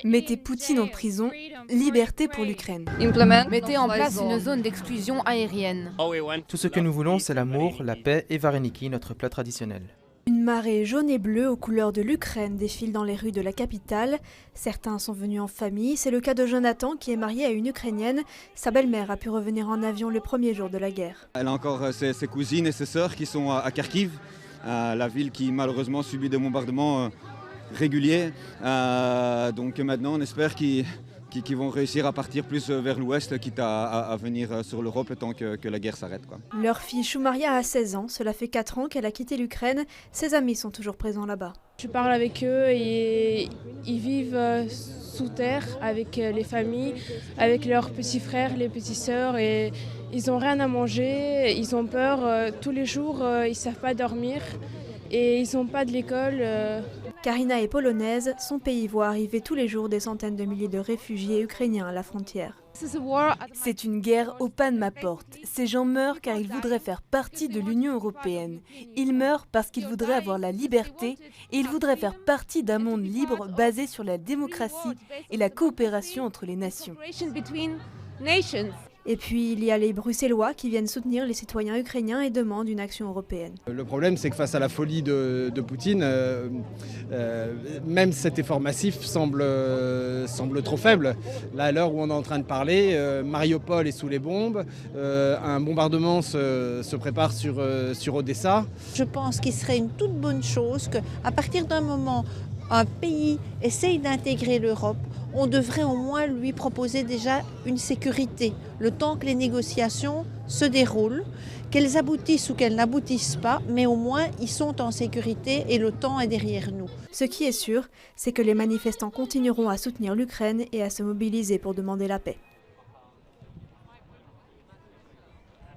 Mettez Poutine en prison, liberté pour l'Ukraine. Mettez en place une zone d'exclusion aérienne. Tout ce que nous voulons, c'est l'amour, la paix et vareniki, notre plat traditionnel. Une marée jaune et bleue aux couleurs de l'Ukraine défile dans les rues de la capitale. Certains sont venus en famille. C'est le cas de Jonathan qui est marié à une Ukrainienne. Sa belle-mère a pu revenir en avion le premier jour de la guerre. Elle a encore ses cousines et ses sœurs qui sont à Kharkiv, la ville qui malheureusement subit des bombardements réguliers. Donc maintenant on espère qu'ils vont réussir à partir plus vers l'ouest, quitte à venir sur l'Europe tant que la guerre s'arrête, quoi. Leur fille Shumaria a 16 ans, cela fait 4 ans qu'elle a quitté l'Ukraine. Ses amis sont toujours présents là-bas. Je parle avec eux et ils vivent sous terre avec les familles, avec leurs petits frères, les petites sœurs et ils n'ont rien à manger, ils ont peur tous les jours, ils ne savent pas dormir et ils n'ont pas de l'école. Karina est polonaise, son pays voit arriver tous les jours des centaines de milliers de réfugiés ukrainiens à la frontière. C'est une guerre au pas de ma porte. Ces gens meurent car ils voudraient faire partie de l'Union européenne. Ils meurent parce qu'ils voudraient avoir la liberté et ils voudraient faire partie d'un monde libre basé sur la démocratie et la coopération entre les nations. Et puis il y a les Bruxellois qui viennent soutenir les citoyens ukrainiens et demandent une action européenne. Le problème, c'est que face à la folie de Poutine, même cet effort massif semble trop faible. Là, à l'heure où on est en train de parler, Mariupol est sous les bombes, un bombardement se prépare sur Odessa. Je pense qu'il serait une toute bonne chose qu'à partir d'un moment, un pays essaye d'intégrer l'Europe, on devrait au moins lui proposer déjà une sécurité, le temps que les négociations se déroulent, qu'elles aboutissent ou qu'elles n'aboutissent pas, mais au moins ils sont en sécurité et le temps est derrière nous. Ce qui est sûr, c'est que les manifestants continueront à soutenir l'Ukraine et à se mobiliser pour demander la paix.